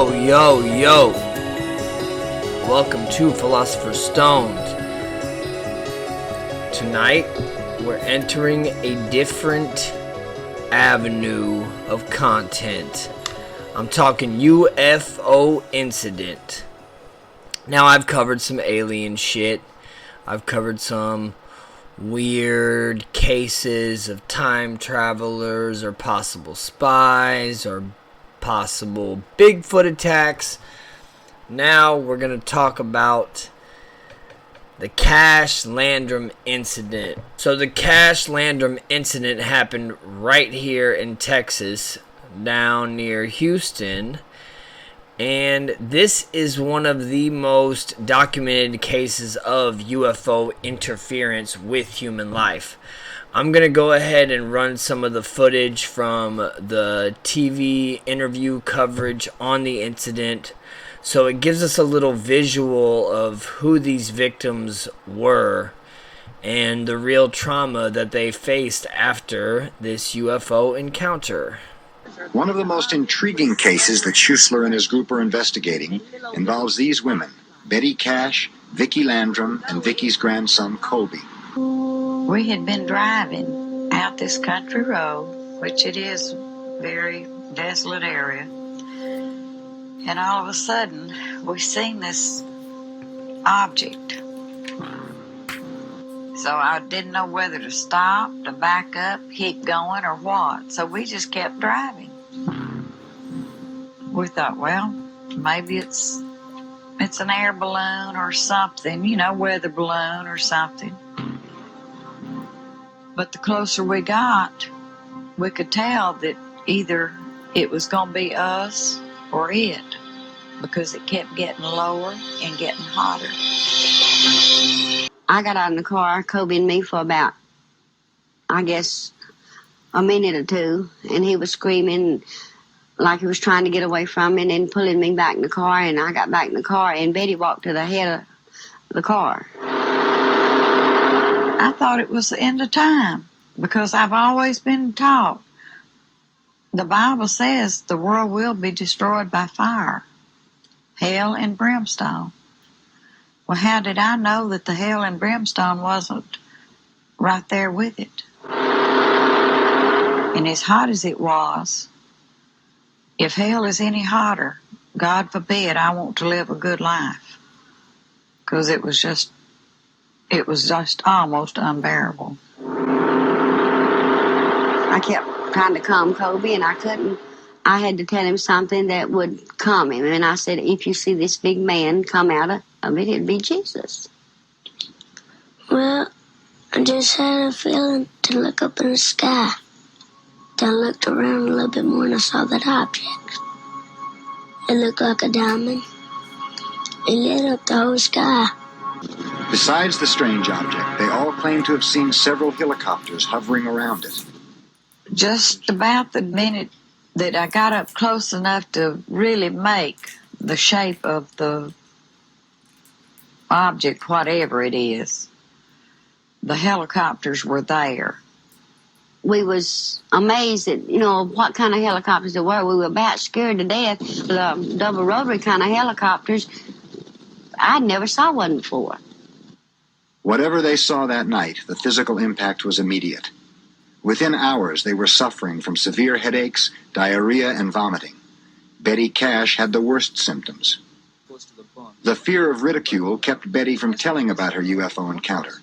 Yo, yo, yo. Welcome to Philosopher's Stone. Tonight, we're entering a different avenue of content. I'm talking UFO incident. Now, I've covered some alien shit. I've covered some weird cases of time travelers or possible spies or possible Bigfoot attacks. Now we're going to talk about the Cash Landrum incident. So the Cash Landrum incident happened right here in Texas, down near Houston. And this is one of the most documented cases of UFO interference with human life. I'm going to go ahead and run some of the footage from the TV interview coverage on the incident, so it gives us a little visual of who these victims were and the real trauma that they faced after this UFO encounter. One of the most intriguing cases that Schuessler and his group are investigating involves these women, Betty Cash, Vicki Landrum, and Vicki's grandson, Colby. We had been driving out this country road, which it is a very desolate area, and all of a sudden we seen this object. So I didn't know whether to stop, to back up, keep going, or what. So we just kept driving. We thought, well, maybe it's an air balloon or something, weather balloon or something. But the closer we got, we could tell that either it was going to be us or it, because it kept getting lower and getting hotter. I got out in the car, Kobe and me, for about, I guess, a minute or two, and he was screaming like he was trying to get away from me and then pulling me back in the car, and I got back in the car, and Betty walked to the head of the car. I thought it was the end of time, because I've always been taught the Bible says the world will be destroyed by fire, hell and brimstone. Well, how did I know that the hell and brimstone wasn't right there with it? And as hot as it was, if hell is any hotter, God forbid I want to live a good life, because it was just almost unbearable. I kept trying to calm Kobe, and I couldn't. I had to tell him something that would calm him. And I said, if you see this big man come out of it, it'd be Jesus. Well, I just had a feeling to look up in the sky. Then I looked around a little bit more and I saw that object. It looked like a diamond. It lit up the whole sky. Besides the strange object, they all claim to have seen several helicopters hovering around it. Just about the minute that I got up close enough to really make the shape of the object, whatever it is, the helicopters were there. We was amazed at, what kind of helicopters they were. We were about scared to death. The double rotary kind of helicopters, I never saw one before. Whatever they saw that night, the physical impact was immediate. Within hours, they were suffering from severe headaches, diarrhea, and vomiting. Betty Cash had the worst symptoms. The fear of ridicule kept Betty from telling about her UFO encounter.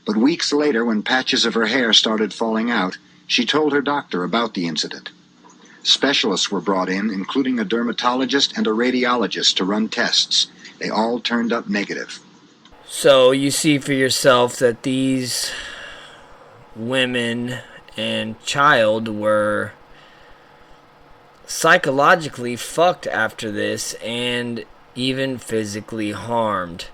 But weeks later, when patches of her hair started falling out, she told her doctor about the incident. Specialists were brought in, including a dermatologist and a radiologist, to run tests. They all turned up negative. So you see for yourself that these women and child were psychologically fucked after this and even physically harmed.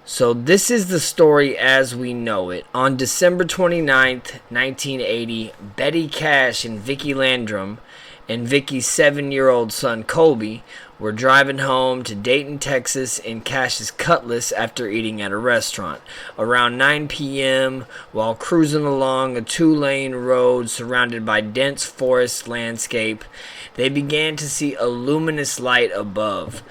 So this is the story as we know it. On December 29th, 1980, Betty Cash and Vicki Landrum and Vicki's 7-year-old son Colby were driving home to Dayton, Texas in Cash's Cutlass after eating at a restaurant. Around 9 p.m., while cruising along a 2-lane road surrounded by dense forest landscape, they began to see a luminous light above.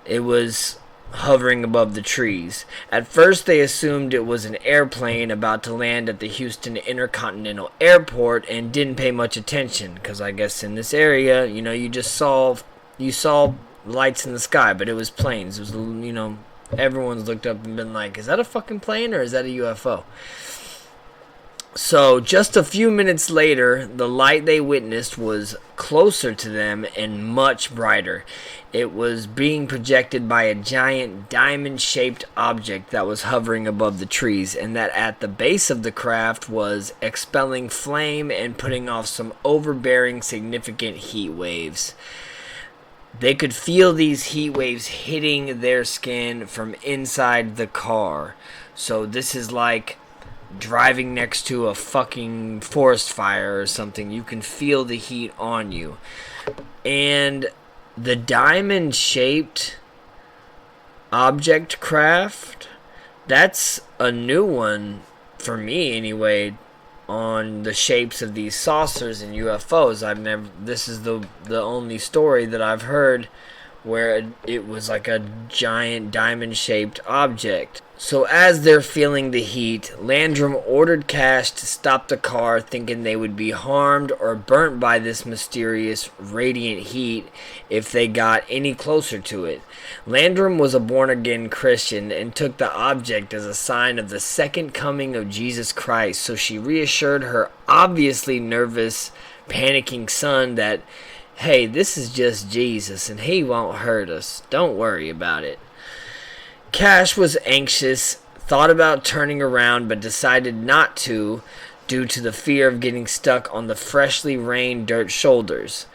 It was hovering above the trees. At first they assumed it was an airplane about to land at the Houston Intercontinental Airport and didn't pay much attention, because I guess in this area, you saw lights in the sky, but it was planes. It was, everyone's looked up and been like, is that a fucking plane or is that a UFO? So just a few minutes later, the light they witnessed was closer to them and much brighter. It was being projected by a giant diamond-shaped object that was hovering above the trees, and that at the base of the craft was expelling flame and putting off some overbearing, significant heat waves. They could feel these heat waves hitting their skin from inside the car. So this is like driving next to a fucking forest fire or something. You can feel the heat on you. And the diamond-shaped object craft, that's a new one for me anyway, on the shapes of these saucers and UFOs. This is the only story that I've heard where it was like a giant diamond-shaped object. So as they're feeling the heat, Landrum ordered Cash to stop the car, thinking they would be harmed or burnt by this mysterious radiant heat if they got any closer to it. Landrum was a born-again Christian and took the object as a sign of the second coming of Jesus Christ, so she reassured her obviously nervous, panicking son that, hey, this is just Jesus and he won't hurt us. Don't worry about it. Cash was anxious, thought about turning around, but decided not to due to the fear of getting stuck on the freshly rained dirt shoulders.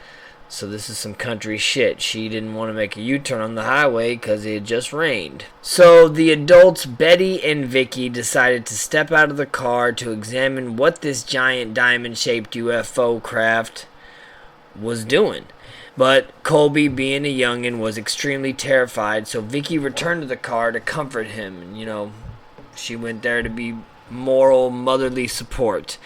So this is some country shit. She didn't want to make a U-turn on the highway because it had just rained. So the adults, Betty and Vicky, decided to step out of the car to examine what this giant diamond-shaped UFO craft was doing. But Colby, being a youngin', was extremely terrified, so Vicky returned to the car to comfort him. And, she went there to be moral, motherly support.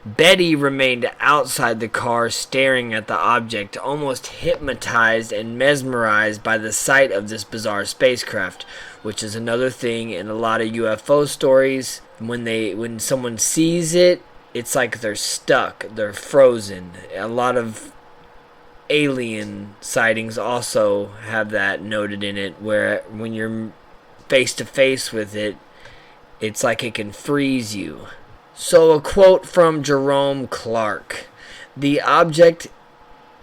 Betty remained outside the car staring at the object, almost hypnotized and mesmerized by the sight of this bizarre spacecraft, which is another thing in a lot of UFO stories. When someone sees it, it's like they're stuck, they're frozen. A lot of alien sightings also have that noted in it, where when you're face to face with it, it's like it can freeze you. So a quote from Jerome Clark: "The object,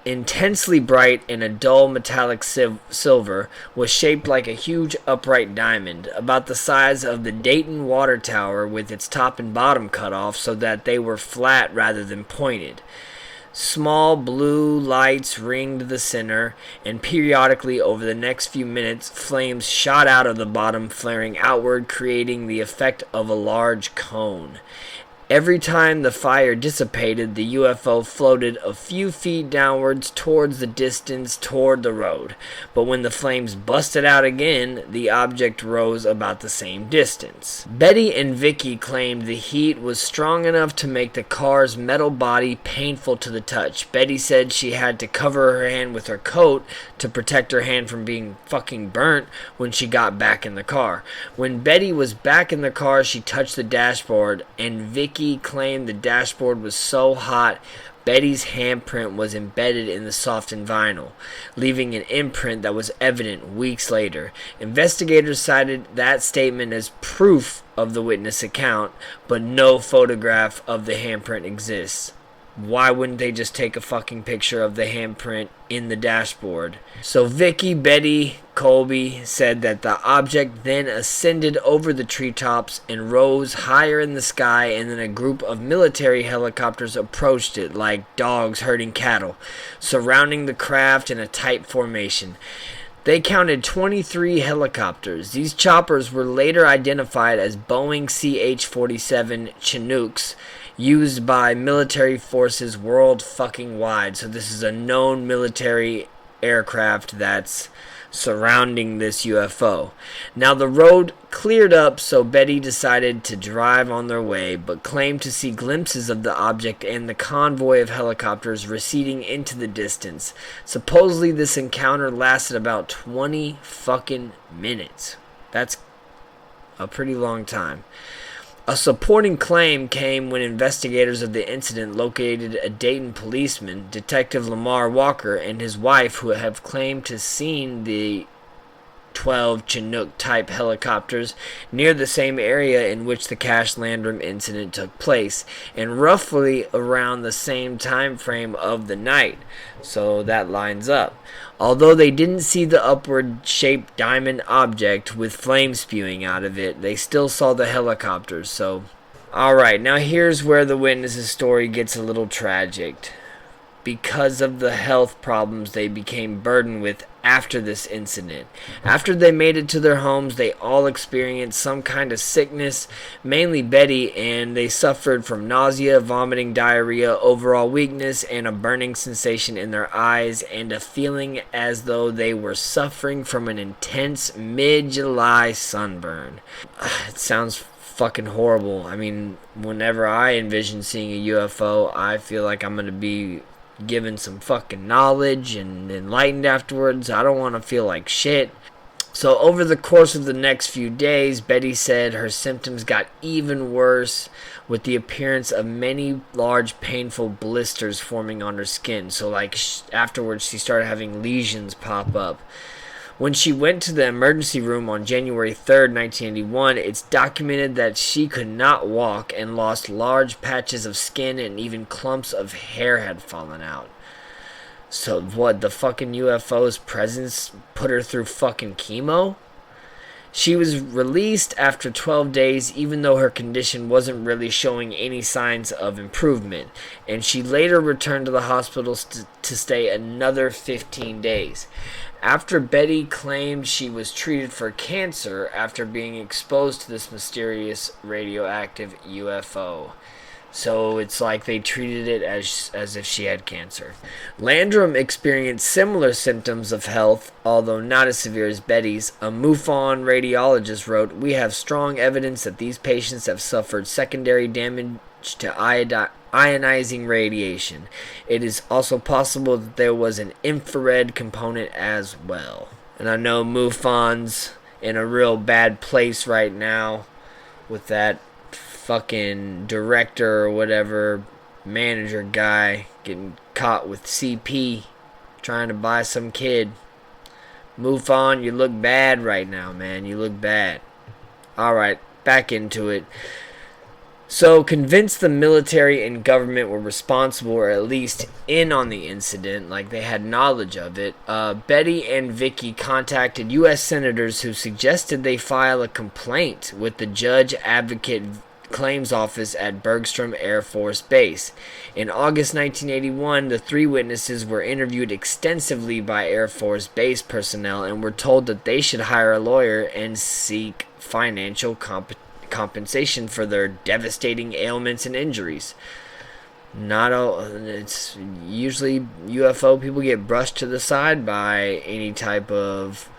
intensely bright in a dull metallic silver, was shaped like a huge upright diamond, about the size of the Dayton water tower, with its top and bottom cut off so that they were flat rather than pointed. Small blue lights ringed the center, and periodically over the next few minutes, flames shot out of the bottom, flaring outward, creating the effect of a large cone. Every time the fire dissipated, the UFO floated a few feet downwards towards the distance toward the road. But when the flames busted out again, the object rose about the same distance." Betty and Vicky claimed the heat was strong enough to make the car's metal body painful to the touch. Betty said she had to cover her hand with her coat to protect her hand from being fucking burnt when she got back in the car. When Betty was back in the car, she touched the dashboard, and Vicky claimed the dashboard was so hot Betty's handprint was embedded in the softened vinyl, leaving an imprint that was evident weeks later. Investigators cited that statement as proof of the witness account, but no photograph of the handprint exists. Why wouldn't they just take a fucking picture of the handprint in the dashboard? So Vicky, Betty, Colby said that the object then ascended over the treetops and rose higher in the sky, and then a group of military helicopters approached it like dogs herding cattle, surrounding the craft in a tight formation. They counted 23 helicopters. These choppers were later identified as Boeing CH-47 Chinooks, used by military forces world fucking wide. So this is a known military aircraft that's surrounding this UFO. Now the road cleared up, so Betty decided to drive on their way, but claimed to see glimpses of the object and the convoy of helicopters receding into the distance. Supposedly this encounter lasted about 20 fucking minutes. That's a pretty long time. A supporting claim came when investigators of the incident located a Dayton policeman, Detective Lamar Walker, and his wife, who have claimed to seen the 12 Chinook-type helicopters near the same area in which the Cash Landrum incident took place, and roughly around the same time frame of the night. So that lines up. Although they didn't see the upward-shaped diamond object with flame spewing out of it, they still saw the helicopters, so... Alright, now here's where the witness's story gets a little tragic. Because of the health problems they became burdened with after this incident. After they made it to their homes, they all experienced some kind of sickness, mainly Betty, and they suffered from nausea, vomiting, diarrhea, overall weakness, and a burning sensation in their eyes, and a feeling as though they were suffering from an intense mid-July sunburn. It sounds fucking horrible. I mean, whenever I envision seeing a UFO, I feel like I'm going to be given some fucking knowledge and enlightened afterwards. I don't want to feel like shit. So over the course of the next few days, Betty said her symptoms got even worse, with the appearance of many large painful blisters forming on her skin. So like afterwards she started having lesions pop up. When she went to the emergency room on January 3rd, 1981, it's documented that she could not walk and lost large patches of skin, and even clumps of hair had fallen out. So what, the fucking UFO's presence put her through fucking chemo? She was released after 12 days, even though her condition wasn't really showing any signs of improvement, and she later returned to the hospital to stay another 15 days. After Betty claimed she was treated for cancer after being exposed to this mysterious radioactive UFO. So it's like they treated it as if she had cancer. Landrum experienced similar symptoms of health, although not as severe as Betty's. A MUFON radiologist wrote, "We have strong evidence that these patients have suffered secondary damage to ionizing radiation. It is also possible that there was an infrared component as well." And I know MUFON's in a real bad place right now with that fucking director or whatever, manager guy, getting caught with CP trying to buy some kid. MUFON, you look bad right now, man. You look bad. Alright, back into it. So, convinced the military and government were responsible, or at least in on the incident, like they had knowledge of it, Betty and Vicky contacted U.S. senators who suggested they file a complaint with the Judge Advocate Claims Office at Bergstrom Air Force Base. In August 1981, the three witnesses were interviewed extensively by Air Force Base personnel and were told that they should hire a lawyer and seek financial compensation for their devastating ailments and injuries. It's usually UFO people get brushed to the side by any type of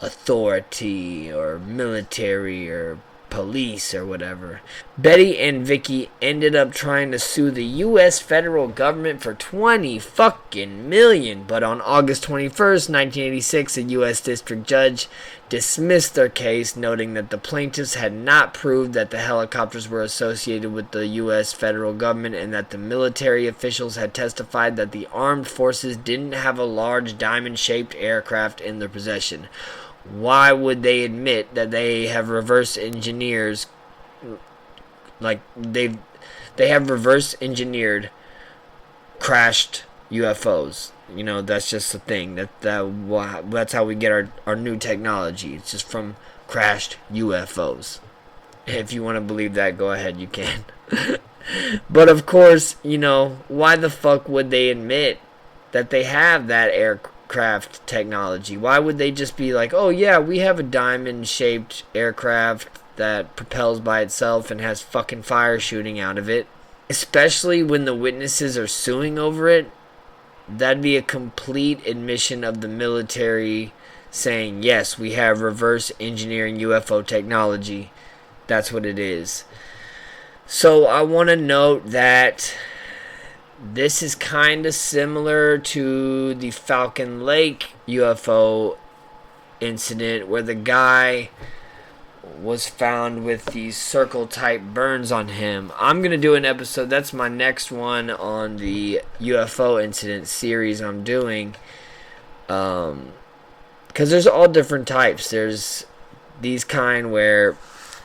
authority or military or police or whatever. Betty and Vicky ended up trying to sue the U.S. federal government for $20 fucking million, but on August 21st, 1986, a U.S. district judge dismissed their case, noting that the plaintiffs had not proved that the helicopters were associated with the U.S. federal government, and that the military officials had testified that the armed forces didn't have a large diamond-shaped aircraft in their possession. Why would they admit that they have reverse engineers, like they have reverse engineered crashed UFOs? You know, that's just the thing. That's how we get our new technology. It's just from crashed UFOs. If you want to believe that, go ahead, you can. But of course, you know, why the fuck would they admit that they have that aircraft technology? Why would they just be like, oh yeah, we have a diamond-shaped aircraft that propels by itself and has fucking fire shooting out of it? Especially when the witnesses are suing over it. that'd be a complete admission of the military saying, yes, we have reverse engineering UFO technology. That's what it is. So I want to note that this is kind of similar to the Falcon Lake UFO incident, where the guy was found with these circle type burns on him. I'm going to do an episode, that's my next one on the UFO incident series I'm doing. Because there's all different types. There's these kind where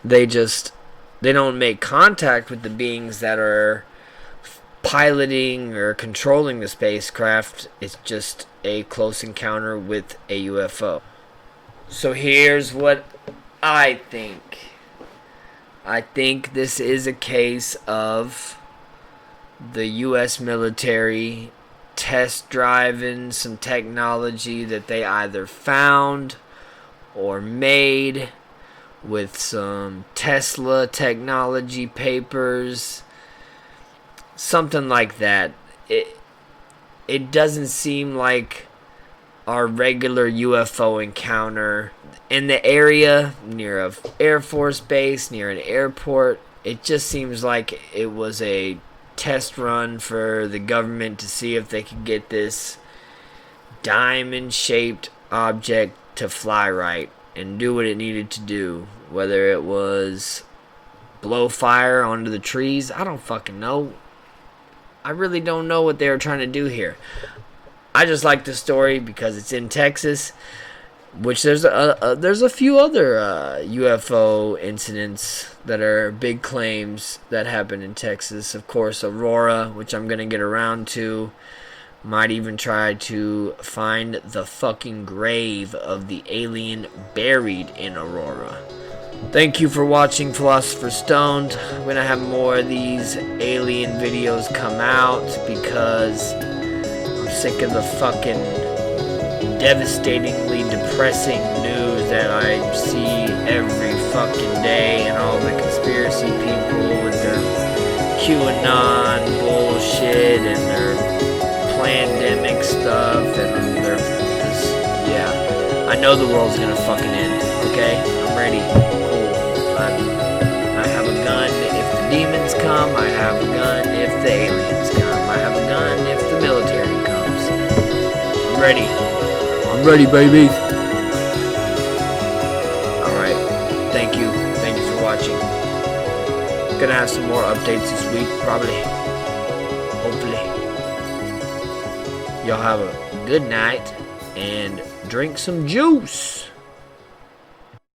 they don't make contact with the beings that are piloting or controlling the spacecraft. It's just a close encounter with a UFO. So here's what I think. I think this is a case of the U.S. military test driving some technology that they either found or made with some Tesla technology papers, something like that. It doesn't seem like our regular UFO encounter in the area near a Air Force base, near an airport. It just seems like it was a test run for the government to see if they could get this diamond-shaped object to fly right and do what it needed to do. Whether it was blow fire onto the trees, I don't fucking know. I really don't know what they were trying to do here. I just like the story because it's in Texas, which there's a few other UFO incidents that are big claims that happen in Texas. Of course, Aurora, which I'm going to get around to. Might even try to find the fucking grave of the alien buried in Aurora. Thank you for watching Philosopher's Stoned. I'm going to have more of these alien videos come out because I'm sick of the fucking devastatingly depressing news that I see every fucking day, and all the conspiracy people with their QAnon bullshit and their pandemic stuff, and they're just, yeah. I know the world's gonna fucking end, okay? I'm ready. Cool. I have a gun if the demons come. I have a gun if the aliens come. I have a gun if the military comes. I'm ready. I'm ready, baby. Alright. Thank you. Thank you for watching. Gonna have some more updates this week, probably. Hopefully. Y'all have a good night and drink some juice.